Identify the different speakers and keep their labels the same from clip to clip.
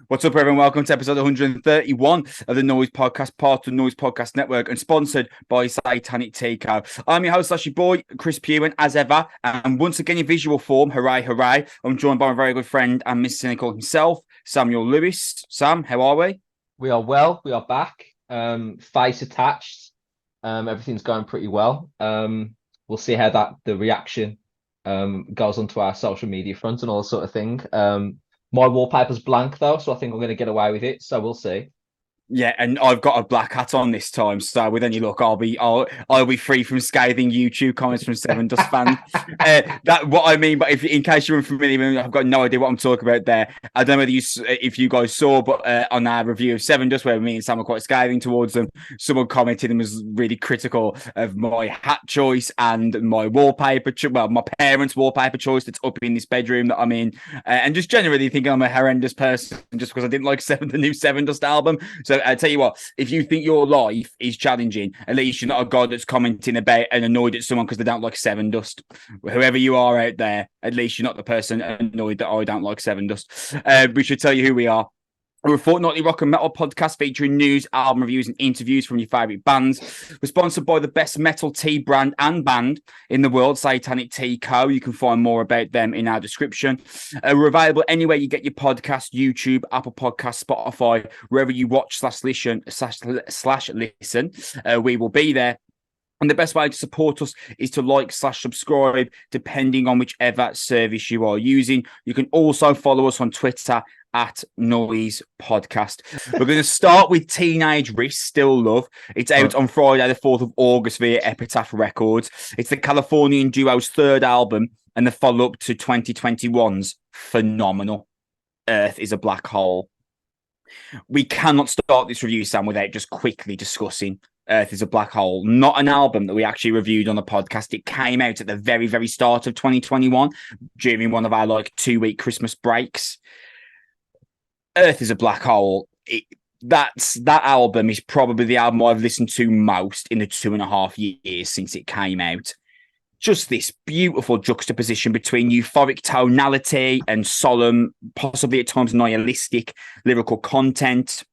Speaker 1: What's up, everyone? Welcome to episode 131 of the Noizze Podcast, part of the Noizze Podcast Network, and sponsored by Satanic. I'm your host, your boy, Chris Pugh, as ever, and once again in visual form, hooray, hooray. I'm joined by my very good friend and Mr. Cynical himself, Samuel Lewis. Sam, how are we?
Speaker 2: We are well. We are back. Face attached. Everything's going pretty well. We'll see how the reaction goes onto our social media front and all sort of thing. My wallpaper's blank though, so I think I'm going to get away with it. So we'll see.
Speaker 1: Yeah, and I've got a black hat on this time, so with any luck, I'll be free from scathing YouTube comments from Seven Dust fans. That what I mean, but if in case you're unfamiliar, I've got no idea what I'm talking about there. I don't know if you guys saw, but on our review of Seven Dust, where me and Sam were quite scathing towards them, someone commented and was really critical of my hat choice and my wallpaper, my parents' wallpaper choice that's up in this bedroom that I'm in, and just generally thinking I'm a horrendous person just because I didn't like the new Seven Dust album. So I tell you what, if you think your life is challenging, at least you're not a god that's commenting about and annoyed at someone because they don't like Seven Dust. Whoever you are out there, at least you're not the person annoyed that I don't like Seven Dust. We should tell you who we are. We're a fortnightly rock and metal podcast featuring news, album reviews, and interviews from your favourite bands. We're sponsored by the best metal tea brand and band in the world, Satanic Tea Co. You can find more about them in our description. We're available anywhere you get your podcast: YouTube, Apple Podcasts, Spotify, wherever you watch slash listen. We will be there. And the best way to support us is to like/subscribe, depending on whichever service you are using. You can also follow us on Twitter at Noizze Podcast. We're going to start with Teenage Wrist, Still Love. It's out on Friday, the 4th of August via Epitaph Records. It's the Californian duo's third album and the follow-up to 2021's phenomenal Earth is a Black Hole. We cannot start this review, Sam, without just quickly discussing Earth is a Black Hole, not an album that we actually reviewed on the podcast. It came out at the very, very start of 2021 during one of our 2-week Christmas breaks. Earth is a Black Hole. That album is probably the album I've listened to most in the 2.5 years since it came out. Just this beautiful juxtaposition between euphoric tonality and solemn, possibly at times nihilistic lyrical content.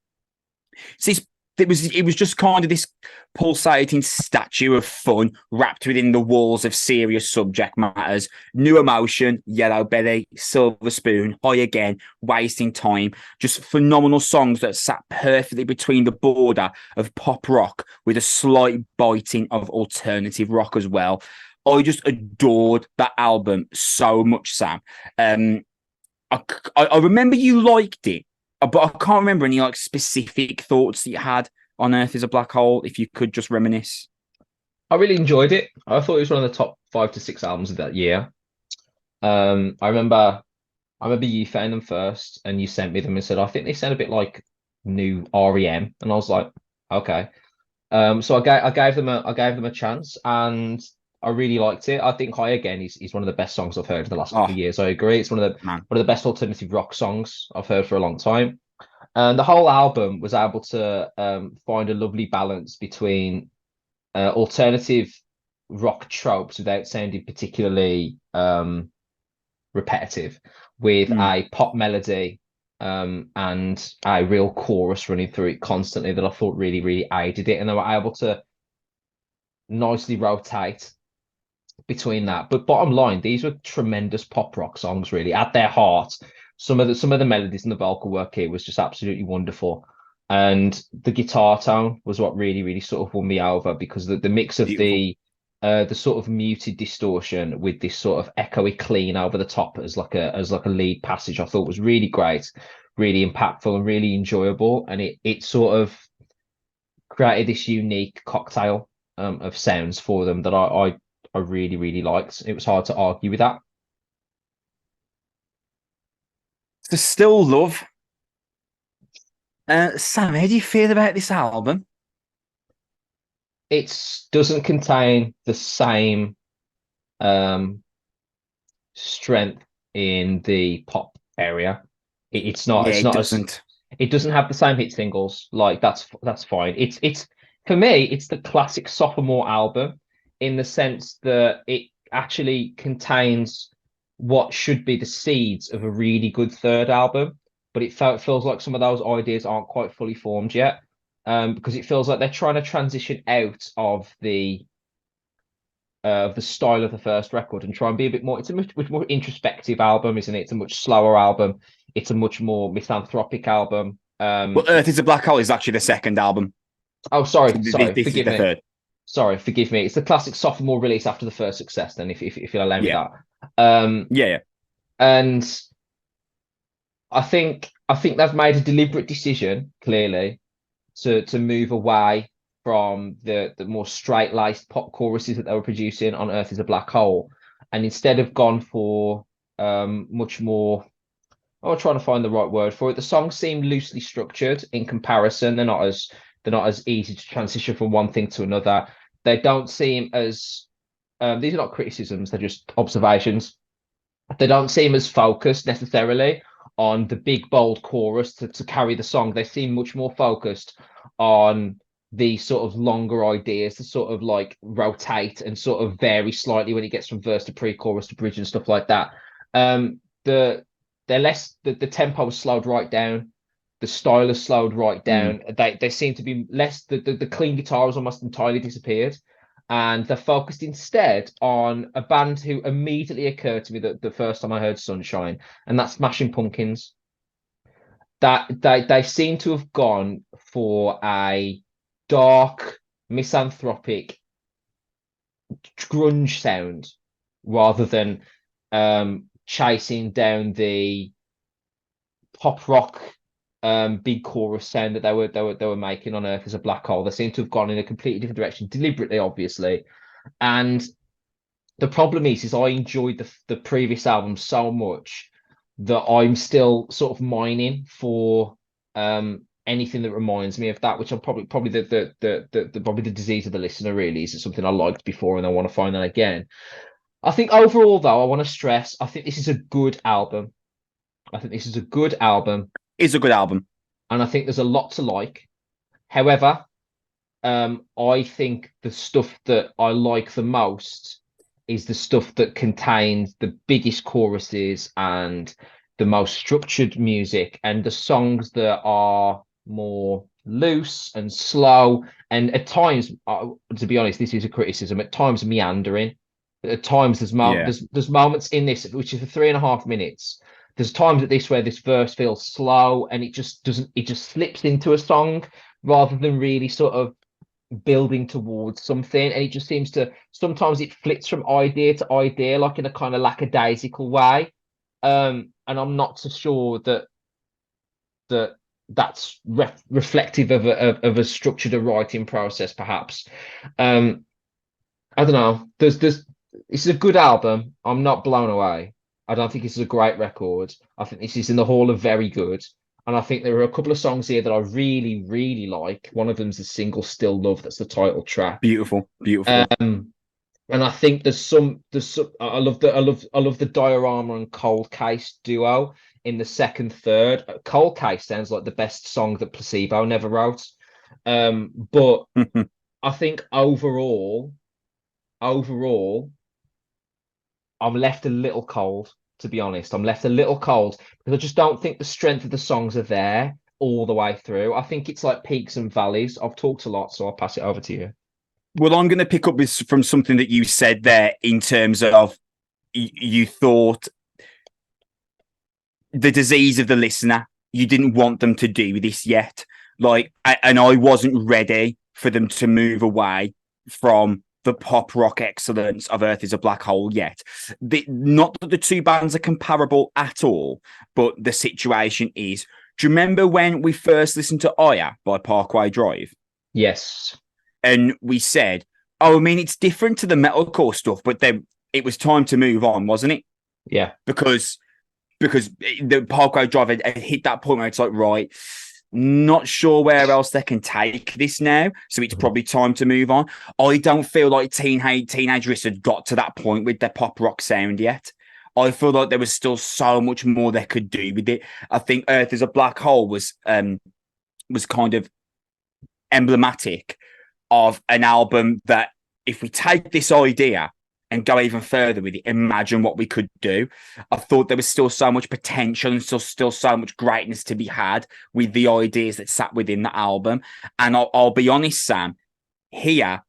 Speaker 1: It was just kind of this pulsating statue of fun wrapped within the walls of serious subject matters. New Emotion, Yellow Belly, Silver Spoon, High Again, Wasting Time. Just phenomenal songs that sat perfectly between the border of pop rock with a slight biting of alternative rock as well. I just adored that album so much, Sam. I remember you liked it, but I can't remember any specific thoughts that you had on Earth is a Black Hole. If you could just reminisce.
Speaker 2: I really enjoyed it. I thought it was one of the top 5 to 6 albums of that year. I remember you found them first and you sent me them and said, I think they sound a bit like new REM. And I was like, okay. So I gave them a chance and I really liked it. I think High Again is one of the best songs I've heard in the last couple of years. I agree. It's one of the best alternative rock songs I've heard for a long time. And the whole album was able to find a lovely balance between alternative rock tropes without sounding particularly repetitive, with a pop melody and a real chorus running through it constantly that I thought really, really aided it. And they were able to nicely rotate between that. But bottom line, these were tremendous pop rock songs, really, at their heart. Some of the melodies and the vocal work here was just absolutely wonderful. And the guitar tone was what really, really sort of won me over, because the mix of the sort of muted distortion with this sort of echoey clean over the top as like a lead passage, I thought was really great, really impactful and really enjoyable. And it sort of created this unique cocktail of sounds for them that I really, really liked. It was hard to argue with that.
Speaker 1: The Still Love. Sam, how do you feel about this album?
Speaker 2: It doesn't contain the same strength in the pop area. It's not.
Speaker 1: Yeah,
Speaker 2: It's
Speaker 1: it
Speaker 2: not as.
Speaker 1: doesn't.
Speaker 2: It doesn't have the same hit singles. Like that's fine. It's for me. It's the classic sophomore album in the sense that it actually contains what should be the seeds of a really good third album. but feels like some of those ideas aren't quite fully formed yet. Because it feels like they're trying to transition out of the style of the first record and try and be a bit more. It's a much more introspective album, isn't it? It's a much slower album. It's a much more misanthropic album.
Speaker 1: Well, Earth is a Black Hole is actually the second album.
Speaker 2: Oh,
Speaker 1: So
Speaker 2: sorry,
Speaker 1: this is
Speaker 2: forgive
Speaker 1: the
Speaker 2: me.
Speaker 1: third.
Speaker 2: Sorry, forgive me. It's the classic sophomore release after the first success. Then, if you'll allow me
Speaker 1: Yeah.
Speaker 2: that. Um,
Speaker 1: Yeah.
Speaker 2: and I think they've made a deliberate decision, clearly, to move away from the more straight-laced pop choruses that they were producing on Earth is a Black Hole, and instead have gone for much more. I'm trying to find the right word for it. The songs seem loosely structured in comparison. They're not as easy to transition from one thing to another. They don't seem as these are not criticisms, they're just observations. They don't seem as focused necessarily on the big bold chorus to carry the song. They seem much more focused on the sort of longer ideas to sort of like rotate and sort of vary slightly when it gets from verse to pre-chorus to bridge and stuff like that. The they're less the tempo is slowed right down. The style is slowed right
Speaker 1: Mm.
Speaker 2: down. They seem to be less the clean guitar has almost entirely disappeared, and they're focused instead on a band who immediately occurred to me the first time I heard Sunshine, and that's Smashing Pumpkins. That they seem to have gone for a dark, misanthropic grunge sound rather than chasing down the pop rock big chorus sound that they were making on Earth as a Black Hole. They seem to have gone in a completely different direction, deliberately, obviously. And the problem is I enjoyed the previous album so much that I'm still sort of mining for anything that reminds me of that, which I'm probably the probably the disease of the listener. Really, is it something I liked before and I want to find that again? I think overall, though, I want to stress I think this is a good album. I think this is a good album,
Speaker 1: It's a good album.
Speaker 2: and I think there's a lot to like. However, I think the stuff that I like the most is the stuff that contains the biggest choruses and the most structured music, and the songs that are more loose and slow, and at times, to be honest, this is a criticism. At times, meandering. At times,
Speaker 1: Yeah.
Speaker 2: there's moments in this which is for 3.5 minutes. There's times at this where this verse feels slow and it just doesn't. It just slips into a song rather than really sort of building towards something, and it just seems to sometimes it flits from idea to idea like in a kind of lackadaisical way, and I'm not so sure that's reflective of a structured a writing process perhaps. I don't know, there's this is a good album. I'm not blown away. I don't think this is a great record. I think this is in the hall of very good. And I think there are a couple of songs here that I really, really like. One of them's the single "Still Love," that's the title track.
Speaker 1: Beautiful. Beautiful.
Speaker 2: Um, and I think there's some. I love the Diorama and Cold Case duo in the second third. Cold Case sounds like the best song that Placebo never wrote. But I think overall, I'm left a little cold, to be honest. I'm left a little cold because I just don't think the strength of the songs are there all the way through. I think it's like peaks and valleys. I've talked a lot, so I'll pass it over to you.
Speaker 1: Well, I'm going to pick up this from something that you said there in terms of you thought the disease of the listener. You didn't want them to do this yet. And I wasn't ready for them to move away from the pop rock excellence of Earth is a Black Hole yet. Not that the two bands are comparable at all, but the situation is. Do you remember when we first listened to Aya by Parkway Drive?
Speaker 2: Yes.
Speaker 1: And we said, oh, I mean, it's different to the metalcore stuff, but then it was time to move on, wasn't it?
Speaker 2: Yeah.
Speaker 1: Because the Parkway Drive had hit that point where it's like, right, not sure where else they can take this now, so it's probably time to move on. I don't feel like Teenage Wrist had got to that point with their pop rock sound yet. I feel like there was still so much more they could do with it. I think Earth is a Black Hole was kind of emblematic of an album that if we take this idea and go even further with it, imagine what we could do. I thought there was still so much potential and still so much greatness to be had with the ideas that sat within the album. And I'll be honest, Sam, here,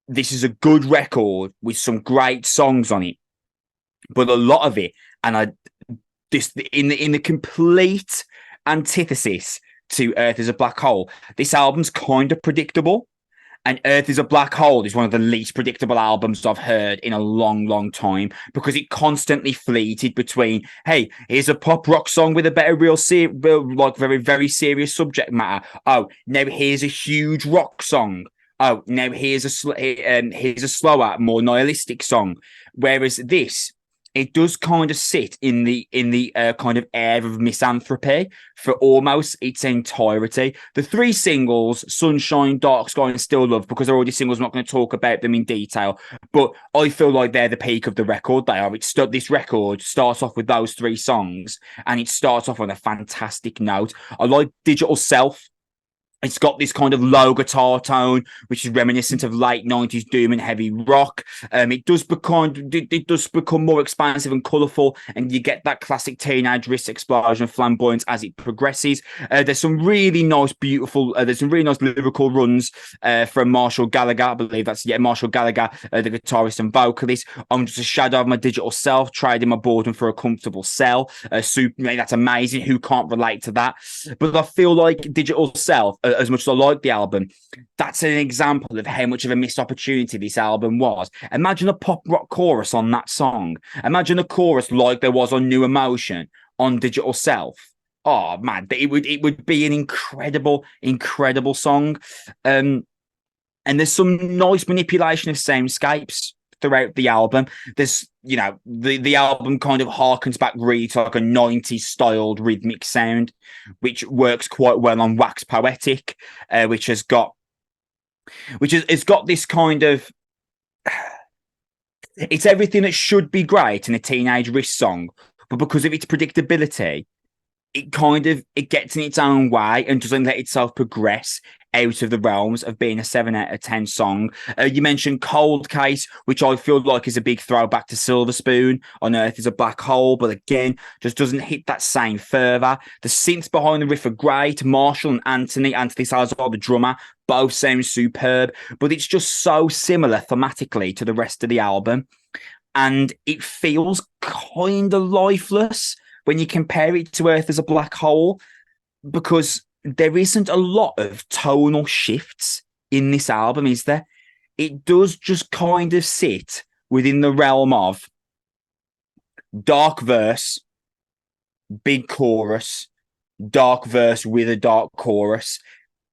Speaker 1: this is a good record with some great songs on it, but a lot of it, and I this in the complete antithesis to Earth is a Black Hole, this album's kind of predictable. And Earth is a Black Hole is one of the least predictable albums I've heard in a long, long time, because it constantly fleeted between, hey, here's a pop rock song with a better like very, very serious subject matter. Oh, now here's a huge rock song. Oh, now here's a slower, more nihilistic song. Whereas this, it does kind of sit in the kind of air of misanthropy for almost its entirety. The three singles, Sunshine, Dark Sky, and Still Love, because they're already singles, I'm not going to talk about them in detail, but I feel like they're the peak of the record. They are. This record starts off with those three songs, and it starts off on a fantastic note. I like Digital Self. It's got this kind of low guitar tone, which is reminiscent of late 90s doom and heavy rock. It does become more expansive and colourful, and you get that classic teenage wrist explosion of flamboyance as it progresses. There's some really nice, there's some really nice lyrical runs from Marshall Gallagher. I believe that's Marshall Gallagher, the guitarist and vocalist. I'm just a shadow of my digital self, trading my boredom for a comfortable cell. That's amazing. Who can't relate to that? But I feel like Digital Self, as much as I like the album, that's an example of how much of a missed opportunity this album was. Imagine a pop rock chorus on that song. Imagine a chorus like there was on New Emotion on Digital Self. Oh man, it would be an incredible song. And there's some nice manipulation of soundscapes throughout the album. There's, the album kind of harkens back really to like a 90s styled rhythmic sound, which works quite well on Wax Poetic, which has got this kind of, it's everything that should be great in a teenage wrist song, but because of its predictability, it gets in its own way and doesn't let itself progress out of the realms of being a 7 out of 10 song. You mentioned Cold Case, which I feel like is a big throwback to Silver Spoon on Earth is a Black Hole, but again, just doesn't hit that same fervor. The synths behind the riff are great. Marshall and Anthony Salazar, the drummer, both sound superb, but it's just so similar thematically to the rest of the album. And it feels kind of lifeless when you compare it to Earth as a Black Hole, because there isn't a lot of tonal shifts in this album, is there? It does just kind of sit within the realm of dark verse, big chorus, dark verse with a dark chorus,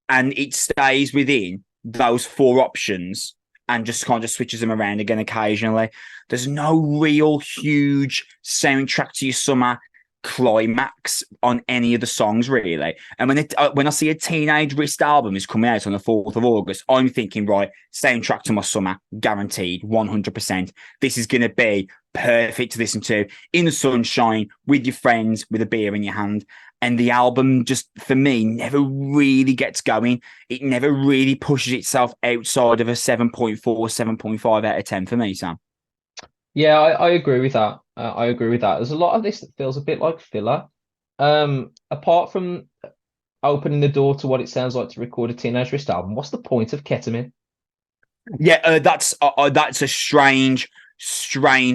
Speaker 1: and it stays within those four options and just kind of switches them around again occasionally. There's no real huge soundtrack to your summer climax on any of the songs, really. And when I see a Teenage Wrist album is coming out on the 4th of August, I'm thinking, right, soundtrack to my summer, guaranteed, 100%. This is going to be perfect to listen to in the sunshine with your friends with a beer in your hand. And the album just, for me, never really gets going. It never really pushes itself outside of a 7.4, 7.5 out of 10 for me, Sam.
Speaker 2: Yeah, I agree with that. I agree with that. There's a lot of this that feels a bit like filler. Apart from opening the door to what it sounds like to record a Teenage Wrist album, what's the point of ketamine?
Speaker 1: Yeah, that's a strange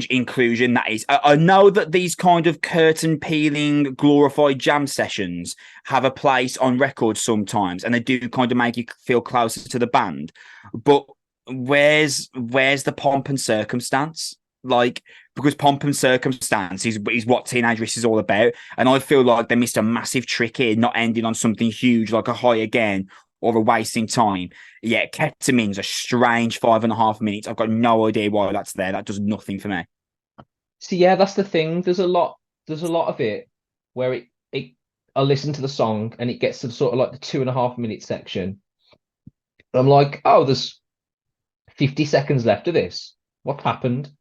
Speaker 1: inclusion. That is, I know that these kind of curtain peeling, glorified jam sessions have a place on records sometimes, and they do kind of make you feel closer to the band. But where's the pomp and circumstance? Like, because pomp and circumstance is what Teenage Wrist is all about, and I feel like they missed a massive trick here, not ending on something huge like a High Again or a Wasting Time. Yeah, Ketamine's a strange 5.5 minutes. I've got no idea why that's there. That does nothing for me.
Speaker 2: So yeah, that's the thing. There's a lot of it where I listen to the song and it gets to sort of like the 2.5 minute section. I'm like, oh, there's 50 seconds left of this. What happened?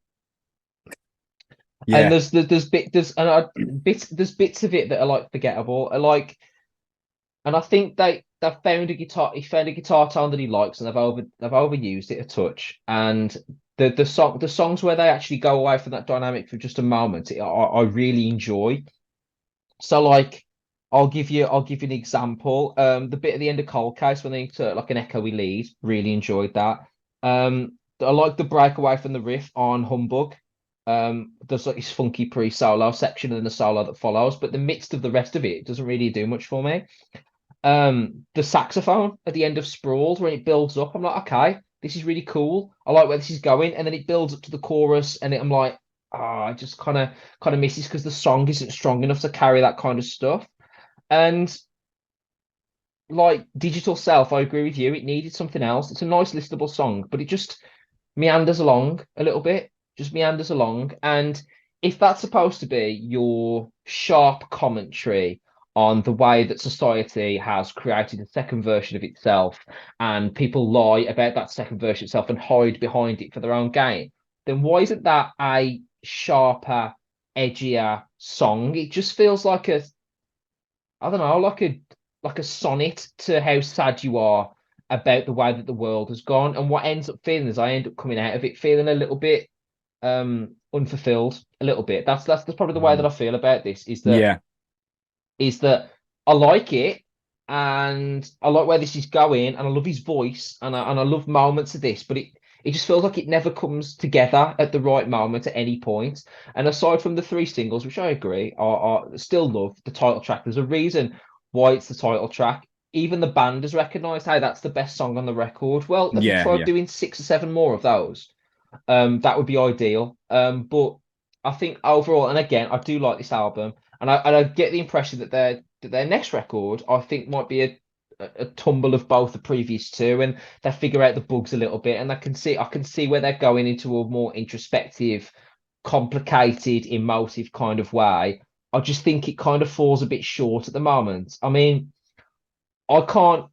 Speaker 2: Yeah. And there's bits of it that are like forgettable. And I think they found a guitar. He found a guitar tone that he likes, and they've overused it a touch. And the songs where they actually go away from that dynamic for just a moment, I really enjoy. So like I'll give you an example. The bit at the end of Cold Case when they insert like an echoey lead, really enjoyed that. I like the breakaway from the riff on Humbug. There's like this funky pre-solo section and then the solo that follows, but the midst of the rest of it doesn't really do much for me. The saxophone at the end of Sprawled when it builds up, I'm like, okay, this is really cool. I like where this is going, and then it builds up to the chorus, and I'm like, I just kind of misses because the song isn't strong enough to carry that kind of stuff. And like Digital Self, I agree with you. It needed something else. It's a nice listenable song, but it just meanders along a little bit, just meanders along. And if that's supposed to be your sharp commentary on the way that society has created a second version of itself and people lie about that second version itself and hide behind it for their own gain, then why isn't that a sharper, edgier song? It just feels like I don't know, like a sonnet to how sad you are about the way that the world has gone. And what ends up feeling is I end up coming out of it feeling a little bit unfulfilled, a little bit. That's probably the way that I feel about this,
Speaker 1: Yeah.
Speaker 2: Is that I like it and I like where this is going and I love his voice and I love moments of this, but it just feels like it never comes together at the right moment at any point. And aside from the three singles, which I agree, I still love the title track. There's a reason why it's the title track. Even the band has recognised, hey, that's the best song on the record. Well, have you
Speaker 1: Yeah.
Speaker 2: tried
Speaker 1: Yeah.
Speaker 2: doing 6 or 7 more of those? That would be ideal. But I think overall, and again, I do like this album, and I get the impression that their next record, I think, might be a tumble of both the previous two, and they figure out the bugs a little bit, and I can see where they're going into a more introspective, complicated, emotive kind of way. I just think it kind of falls a bit short at the moment. I mean, I can't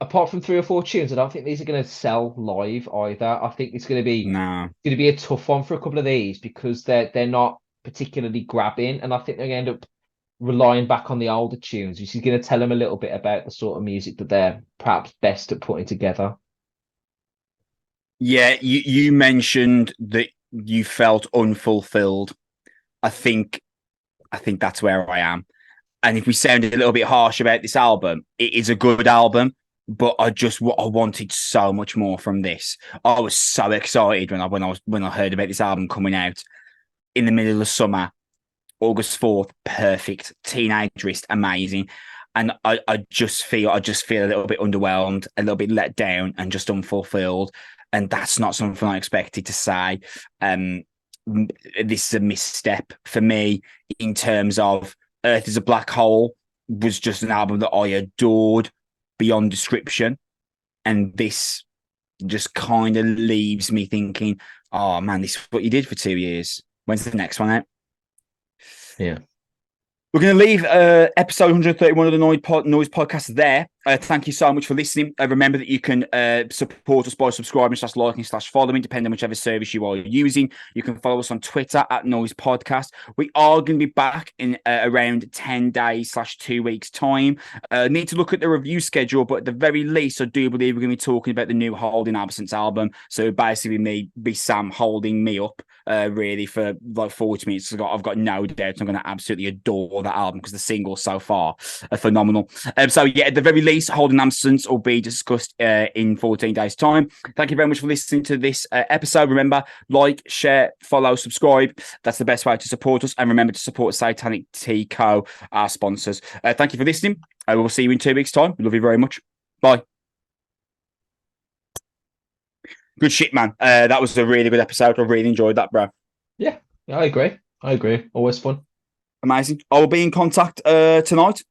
Speaker 2: apart from 3 or 4 tunes, I don't think these are going to sell live either. I think it's
Speaker 1: No.
Speaker 2: going to be a tough one for a couple of these because they're not particularly grabbing, and I think they're going to end up relying back on the older tunes, which is going to tell them a little bit about the sort of music that they're perhaps best at putting together.
Speaker 1: Yeah, you mentioned that you felt unfulfilled. I think I think that's where I am. And if we sounded a little bit harsh about this album, it is a good album, but I wanted so much more from this. I was so excited when I heard about this album coming out in the middle of summer, August 4th, perfect. Teenagerist, amazing. And I just feel a little bit underwhelmed, a little bit let down, and just unfulfilled. And that's not something I expected to say. This is a misstep for me in terms of Earth is a Black Hole was just an album that I adored beyond description. And this just kind of leaves me thinking, oh man, this is what you did for 2 years. When's the next one out?
Speaker 2: Yeah.
Speaker 1: We're going to leave episode 131 of the Noizze podcast there. Thank you so much for listening. Remember that you can support us by subscribing / liking / following, depending on whichever service you are using. You can follow us on Twitter at Noizze Podcast. We are going to be back in around 10 days / 2 weeks time. Need to look at the review schedule, but at the very least, I do believe we're going to be talking about the new Holding Absence album. So basically, be Sam holding me up really for like 40 minutes. I've got no doubt I'm going to absolutely adore that album because the singles so far are phenomenal. So yeah, at the very least, Holding Absence will be discussed in 14 days time. Thank you very much for listening to this episode. Remember, like, share, follow, subscribe. That's the best way to support us. And remember to support Satanic Tea Co, our sponsors. Thank you for listening. I will see you in 2 weeks time. We love you very much. Bye. Good shit, man. That was a really good episode. I really enjoyed that, bro.
Speaker 2: Yeah, I agree. Always fun.
Speaker 1: Amazing. I will be in contact tonight.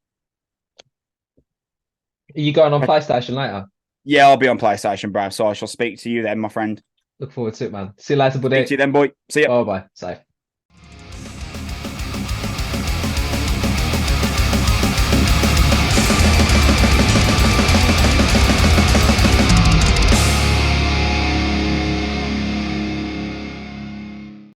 Speaker 2: Are you going on PlayStation later?
Speaker 1: Yeah, I'll be on PlayStation, bro. So I shall speak to you then, my friend.
Speaker 2: Look forward to it, man. See you later, buddy.
Speaker 1: Speak to you then, boy. See ya.
Speaker 2: Bye bye. Safe.